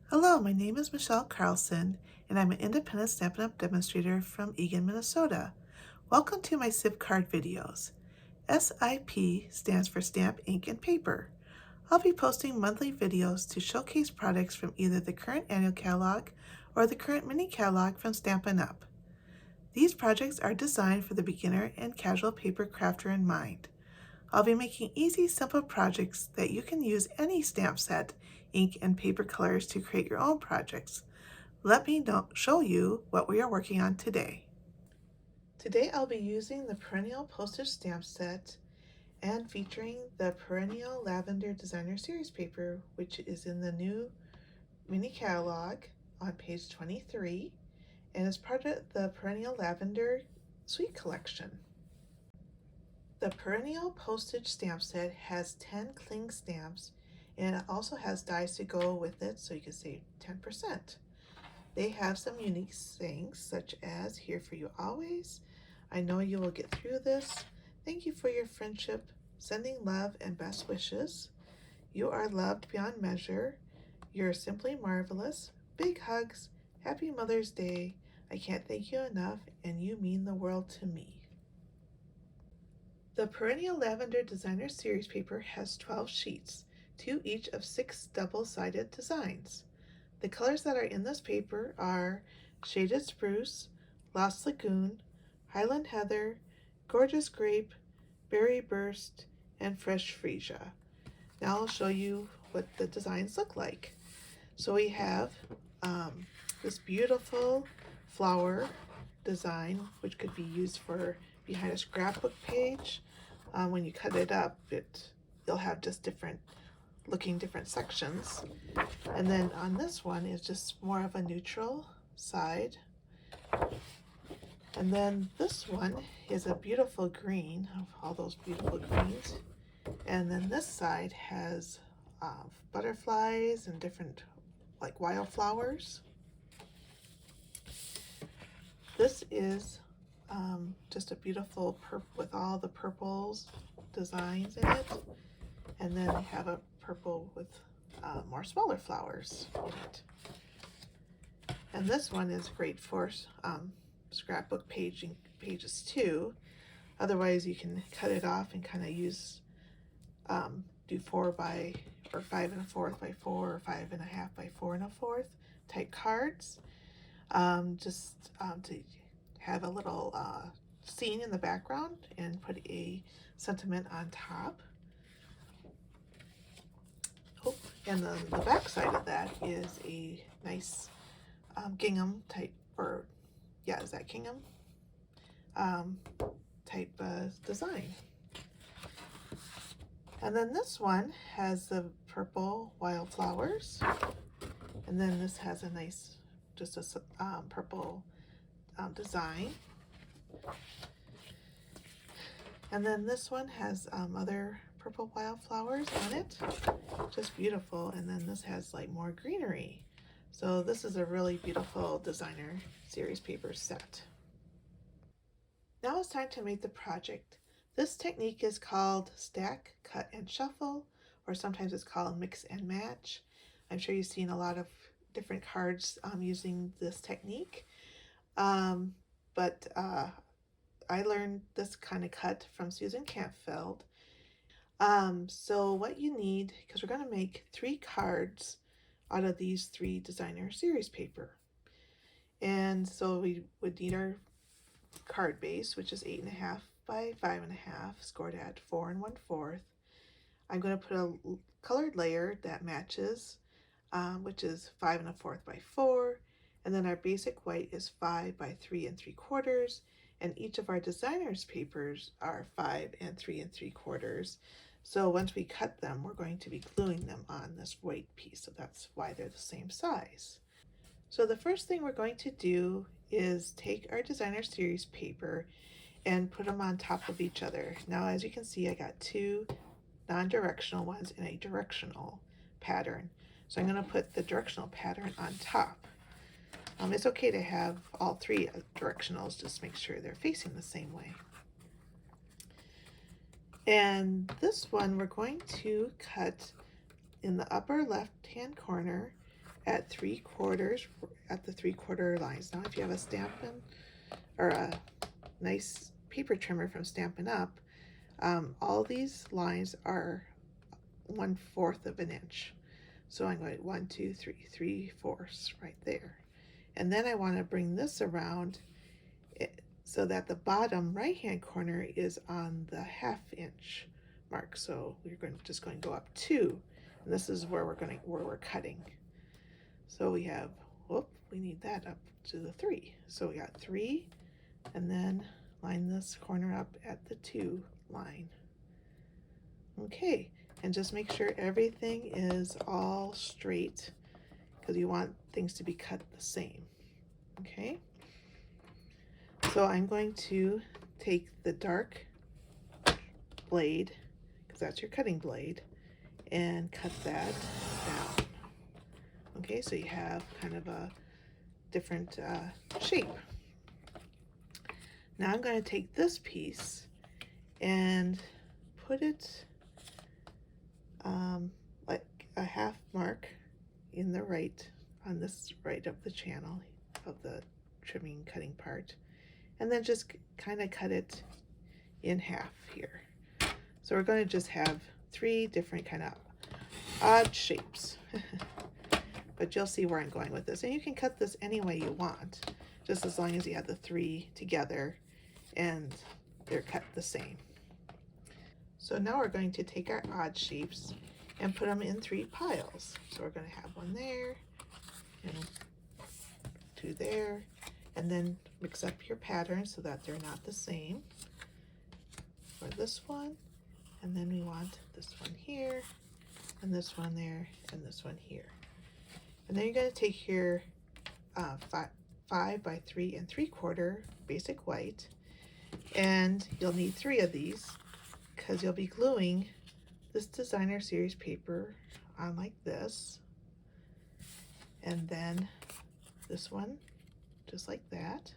Hello, my name is Michelle Carlson, and I'm an independent Stampin' Up! Demonstrator from Eagan, Minnesota. Welcome to my S.I.P card videos. S.I.P stands for Stamp, Ink, and Paper. I'll be posting monthly videos to showcase products from either the current annual catalog or the current mini catalog from Stampin' Up! These projects are designed for the beginner and casual paper crafter in mind. I'll be making easy, simple projects that you can use any stamp set, ink, and paper colors to create your own projects. Let me show you what we are working on today. Today I'll be using the Perennial Postage Stamp Set and featuring the Perennial Lavender Designer Series paper, which is in the new mini catalog on page 23 and is part of the Perennial Lavender Suite Collection. The Perennial Postage Stamp Set has 10 cling stamps, and it also has dies to go with it, so you can save 10%. They have some unique sayings such as, "Here for you always," "I know you will get through this," "Thank you for your friendship," "Sending love and best wishes," "You are loved beyond measure," "You're simply marvelous," "Big hugs," "Happy Mother's Day," "I can't thank you enough," and "You mean the world to me." The Perennial Lavender Designer Series paper has 12 sheets, 2 each of 6 double-sided designs. The colors that are in this paper are Shaded Spruce, Lost Lagoon, Highland Heather, Gorgeous Grape, Berry Burst, and Fresh Freesia. Now I'll show you what the designs look like. So we have this beautiful flower design, which could be used for behind a scrapbook page. When you cut it up, you'll have just different sections. And then on this one is just more of a neutral side. And then this one is a beautiful green, of all those beautiful greens. And then this side has butterflies and different like wildflowers. This is just a beautiful purple with all the purples designs in it. And then we have a purple with more smaller flowers in it. And this one is great for scrapbook pages too. Otherwise, you can cut it off and kind of use do 4 by or 5 1/4 by 4 or 5 1/2 by 4 1/4 type cards. Just to have a little scene in the background and put a sentiment on top. Oh, and then the back side of that is a nice gingham type, or yeah, is that gingham type design. And then this one has the purple wildflowers, and then this has a nice, just a purple design. And then this one has other purple wildflowers on it, just beautiful. And then this has like more greenery. So this is a really beautiful designer series paper set. Now it's time to make the project. This technique is called stack, cut, and shuffle, or sometimes it's called mix and match. I'm sure you've seen a lot of different cards using this technique. But I learned this kind of cut from Susan Campfeld. So what you need, because we're going to make 3 cards out of these 3 designer series paper. And so we would need our card base, which is 8 1/2 by 5 1/2, scored at 4 1/4. I'm going to put a colored layer that matches, which is 5 1/4 by 4. And then our basic white is 5 by 3 3/4. And each of our designer's papers are 5 and 3 3/4. So once we cut them, we're going to be gluing them on this white piece. So that's why they're the same size. So the first thing we're going to do is take our designer series paper and put them on top of each other. Now, as you can see, I got 2 non-directional ones and a directional pattern. So I'm going to put the directional pattern on top. It's okay to have all 3 directionals, just make sure they're facing the same way. And this one we're going to cut in the upper left hand corner at 3/4 at the 3/4 lines. Now if you have a Stampin' or a nice paper trimmer from Stampin' Up, all these lines are 1/4 of an inch. So I'm going 1, 2, 3, 3/4 right there. And then I want to bring this around so that the bottom right hand corner is on the 1/2 inch mark. So we're just going to go up 2, and this is where we're cutting. So we have, whoop, we need that up to the 3. So we got 3, and then line this corner up at the 2 line. Okay, and just make sure everything is all straight, because you want things to be cut the same. Okay, so I'm going to take the dark blade, because that's your cutting blade, and cut that down. Okay, so you have kind of a different shape. Now I'm going to take this piece and put it like a 1/2 mark in the right, on this right of the channel of the trimming cutting part, and then just kind of cut it in 1/2 here. So we're going to just have 3 different kind of odd shapes. But you'll see where I'm going with this, and you can cut this any way you want, just as long as you have the 3 together and they're cut the same. So now we're going to take our odd shapes and put them in 3 piles. So we're going to have 1 there and 2 there, and then mix up your patterns so that they're not the same for this one. And then we want this one here, and this one there, and this one here. And then you're going to take your 5 by 3 3/4 basic white, and you'll need 3 of these because you'll be gluing this designer series paper on like this, and then this one just like that,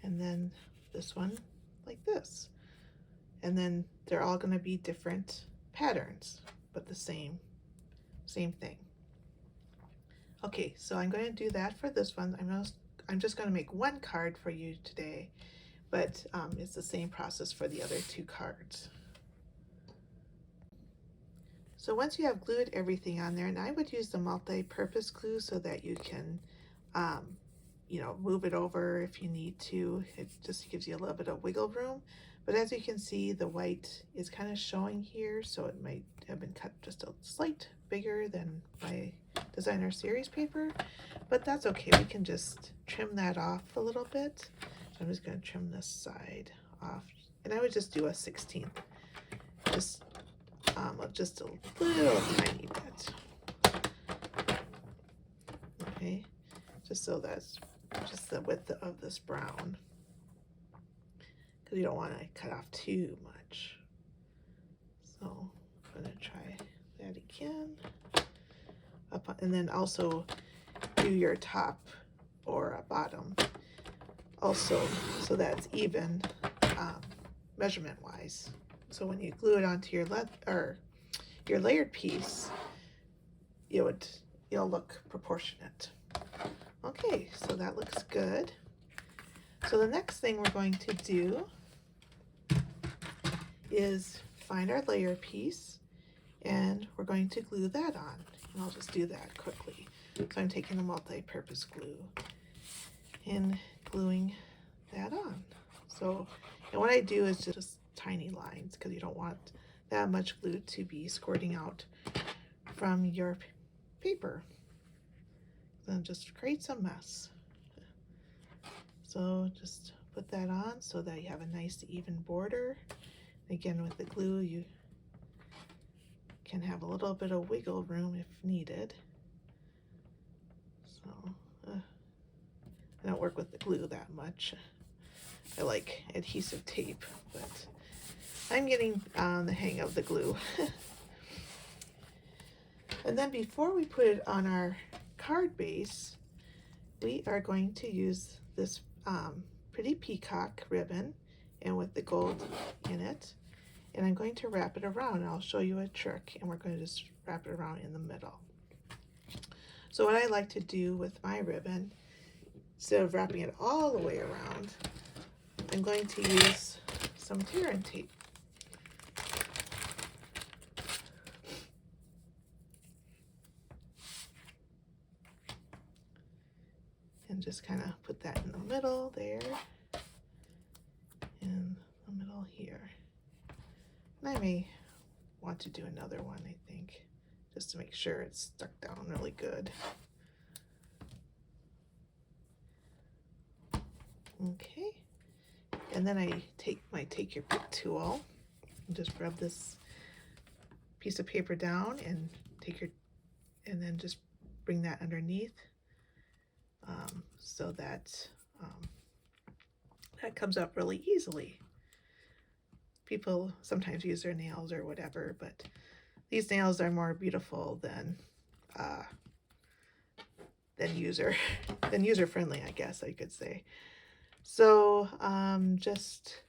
and then this one like this, and then they're all going to be different patterns but the same thing. Okay, so I'm going to do that for this one. I'm just going to make 1 card for you today, but it's the same process for the other 2 cards. So once you have glued everything on there, and I would use the multi-purpose glue so that you can you know, move it over if you need to. It just gives you a little bit of wiggle room. But as you can see, the white is kind of showing here, so it might have been cut just a slight bigger than my designer series paper, but that's okay. We can just trim that off a little bit. So I'm just going to trim this side off, and I would just do a 1/16, just a little tiny bit. Okay, just so that's just the width of this brown, because you don't want to cut off too much. So I'm going to try that again. And then also do your top or bottom also, so that's even measurement wise. So when you glue it onto your layered piece, you'll look proportionate. Okay, so that looks good. So the next thing we're going to do is find our layer piece, and we're going to glue that on. And I'll just do that quickly. So I'm taking the multi-purpose glue and gluing that on. So, and what I do is just tiny lines, because you don't want that much glue to be squirting out from your paper. Then just creates a mess. So just put that on so that you have a nice even border. Again, with the glue, you can have a little bit of wiggle room if needed. So I don't work with the glue that much. I like adhesive tape, but I'm getting the hang of the glue. And then before we put it on our card base, we are going to use this pretty peacock ribbon, and with the gold in it. and I'm going to wrap it around, and I'll show you a trick, and we're going to just wrap it around in the middle. So what I like to do with my ribbon, instead of wrapping it all the way around, I'm going to use some tear and tape. And just kind of put that in the middle there, in the middle here. And I may want to do another one, I think, just to make sure it's stuck down really good. Okay, and then I take your pick tool and just rub this piece of paper down and and then just bring that underneath, so that that comes up really easily. People sometimes use their nails or whatever, but these nails are more beautiful than user friendly, I guess I could say. So just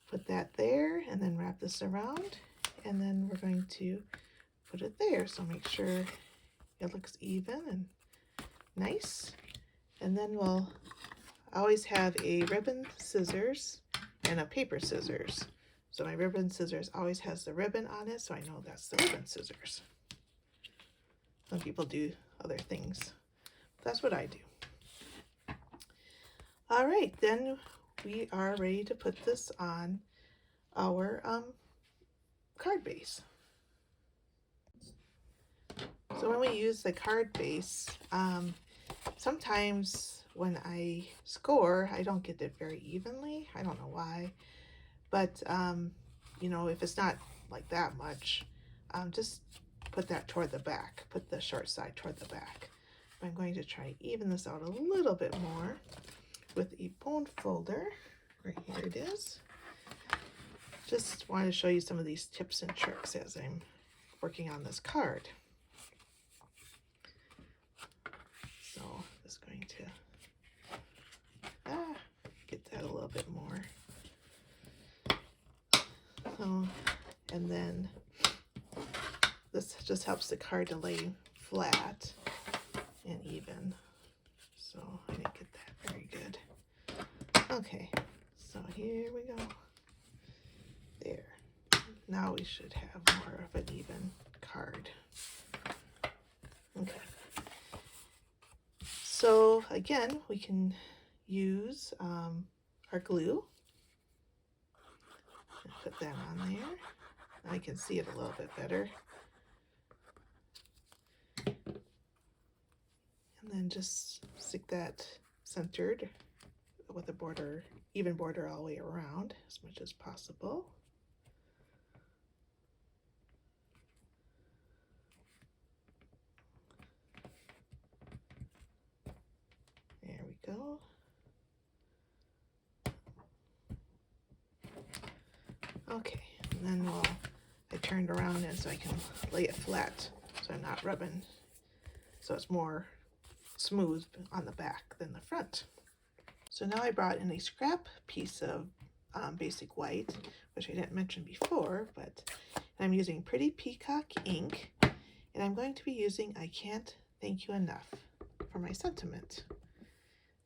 put that there and then wrap this around, and then we're going to put it there. So make sure it looks even and nice. And then we'll always have a ribbon, scissors, and a paper scissors. So my ribbon scissors always has the ribbon on it, so I know that's the ribbon scissors. Some people do other things. That's what I do. All right, then we are ready to put this on our card base. So when we use the card base, sometimes when I score, I don't get it very evenly. I don't know why, but you know, if it's not like that much, just put that toward the back. Put the short side toward the back. I'm going to try to even this out a little bit more with a bone folder. Right here it is. Just wanted to show you some of these tips and tricks as I'm working on this card. So just going to get that a little bit more. So, and then this just helps the card to lay flat and even. So I didn't get that very good. Okay, so here we go. There. Now we should have more of an even card. Okay. So again, we can use our glue. Put that on there. I can see it a little bit better. And then just stick that centered with a border, even border all the way around as much as possible. There we go. Okay, and then I turned around and so I can lay it flat so I'm not rubbing, so it's more smooth on the back than the front. So now I brought in a scrap piece of basic white, which I didn't mention before, but I'm using Pretty Peacock ink, and I'm going to be using I Can't Thank You Enough for my sentiment.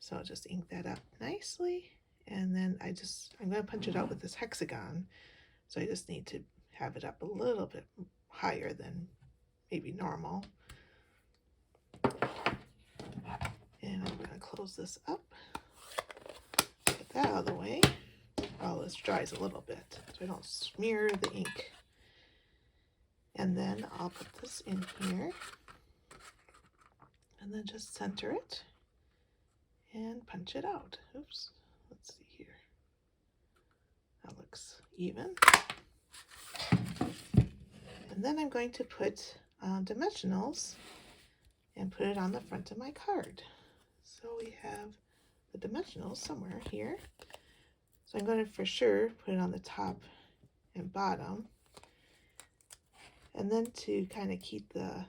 So I'll just ink that up nicely, and then I'm going to punch it out with this hexagon, so I just need to have it up a little bit higher than maybe normal. And I'm going to close this up, get that out of the way while this dries a little bit so I don't smear the ink. And then I'll put this in here and then just center it and punch it out. Oops, let's see here. That looks even. And then I'm going to put dimensionals and put it on the front of my card. So we have the dimensionals somewhere here. So I'm going to for sure put it on the top and bottom. And then to kind of keep the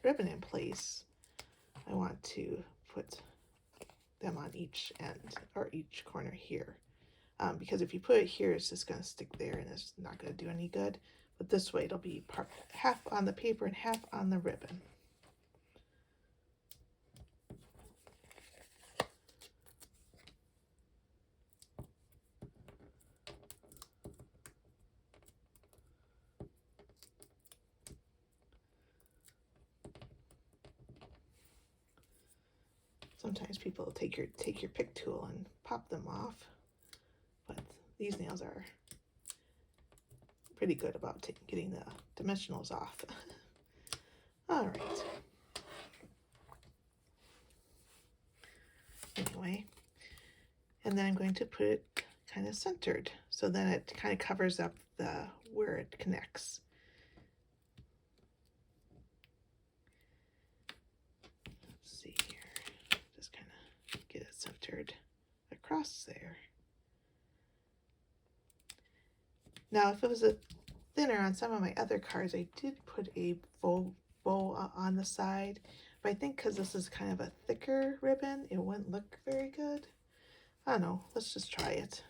ribbon in place, I want to put them on each end or each corner here because if you put it here, it's just going to stick there and it's not going to do any good. But this way it'll be half on the paper and half on the ribbon. Sometimes people will take your pick tool and pop them off, but these nails are pretty good about getting the dimensionals off. All right. Anyway, and then I'm going to put it kind of centered, so then it kind of covers up where it connects. Let's see here, just kind of get it centered across there. Now, if it was a thinner on some of my other cards, I did put a bow on the side, but I think because this is kind of a thicker ribbon, it wouldn't look very good. I don't know, let's just try it.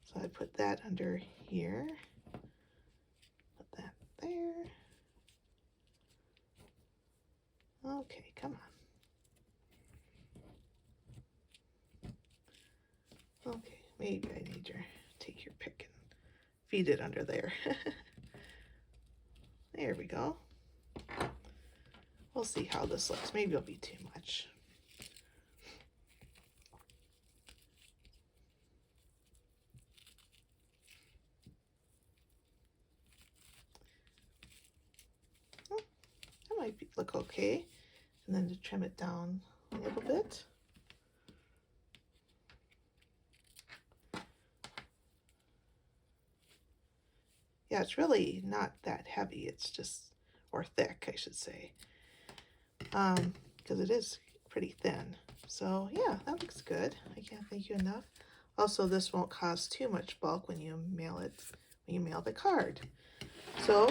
So I put that under here, put that there. Okay, come on. Okay, maybe I need to take your pick and feed it under there. There we go. We'll see how this looks. Maybe it'll be too much. That might look okay. And then to trim it down a little bit. Yeah, it's really not that heavy. It's just, or thick, I should say. Because it is pretty thin. So yeah, that looks good. I can't thank you enough. Also, this won't cause too much bulk when you mail it, when you mail the card. So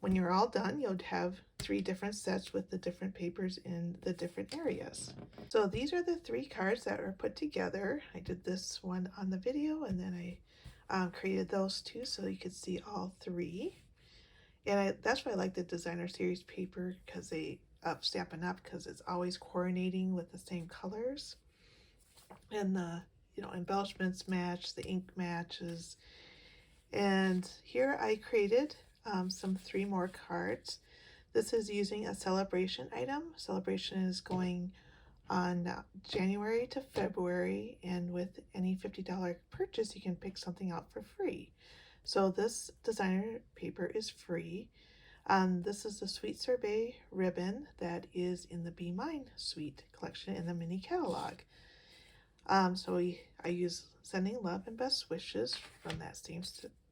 when you're all done, you'll have 3 different sets with the different papers in the different areas. So these are the 3 cards that are put together. I did this one on the video, and then I created those 2 so you could see all 3. And that's why I like the designer series paper, because they Stampin' Up, because it's always coordinating with the same colors, and the embellishments match, the ink matches. And here I created some 3 more cards. This is using a celebration item. Celebration is going on January to February, and with any $50 purchase, you can pick something out for free. So this designer paper is free. This is the Sweet Sorbet ribbon that is in the Be Mine Sweet collection in the mini catalog. So I use Sending Love and Best Wishes from that same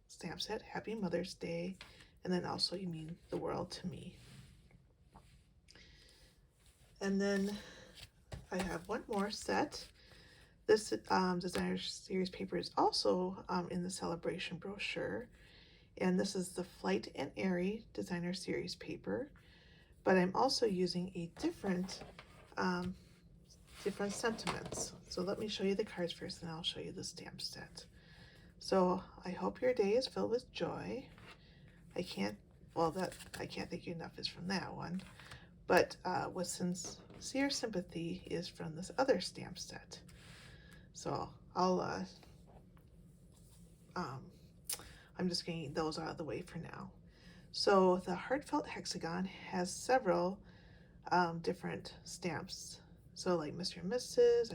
stamp set, Happy Mother's Day, and then also You Mean the World to Me. And then I have one more set. This designer series paper is also in the celebration brochure, and this is the Flight and Airy designer series paper, but I'm also using a different sentiments. So let me show you the cards first, and I'll show you the stamp set. So I hope your day is filled with joy. I can't thank you enough is from that one, but with sincere sympathy is from this other stamp set. So I'm just going to get those out of the way for now. So the Heartfelt Hexagon has several different stamps. So like Mr. and Mrs.,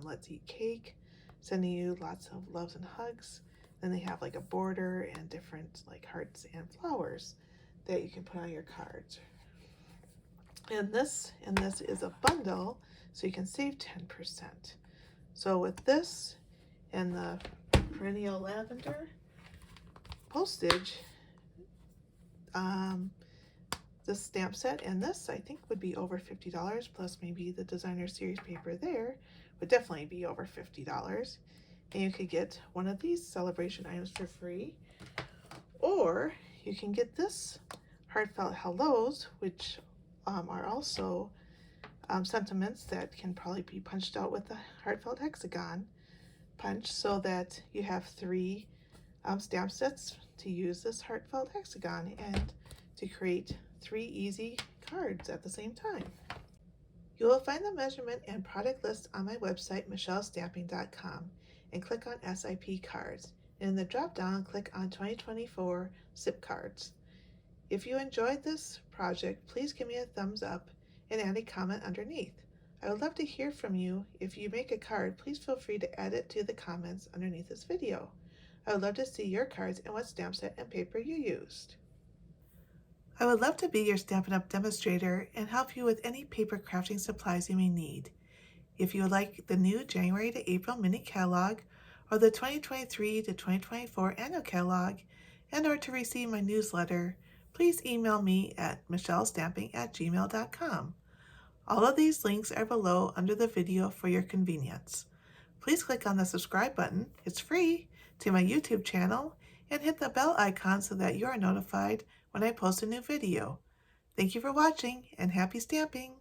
Let's Eat Cake, sending you lots of loves and hugs. Then they have like a border and different like hearts and flowers that you can put on your cards. And this is a bundle, so you can save 10%. So with this and the Perennial Lavender postage, this stamp set and this I think would be over $50, plus maybe the designer series paper there would definitely be over $50. And you could get one of these celebration items for free, or you can get this Heartfelt Hellos, which are also sentiments that can probably be punched out with a heartfelt hexagon punch, so that you have three stamp sets to use this heartfelt hexagon and to create three easy cards at the same time. You will find the measurement and product list on my website, michellesstamping.com, and click on S.I.P cards. And in the drop down, click on 2024 S.I.P cards. If you enjoyed this project, please give me a thumbs up and add a comment underneath. I would love to hear from you. If you make a card, please feel free to add it to the comments underneath this video. I would love to see your cards and what stamp set and paper you used. I would love to be your Stampin' Up! Demonstrator and help you with any paper crafting supplies you may need. If you would like the new January to April mini catalog or the 2023 to 2024 annual catalog, and or to receive my newsletter, please email me at michellesstamping@gmail.com. All of these links are below under the video for your convenience. Please click on the subscribe button, it's free, to my YouTube channel, and hit the bell icon so that you are notified when I post a new video. Thank you for watching, and happy stamping!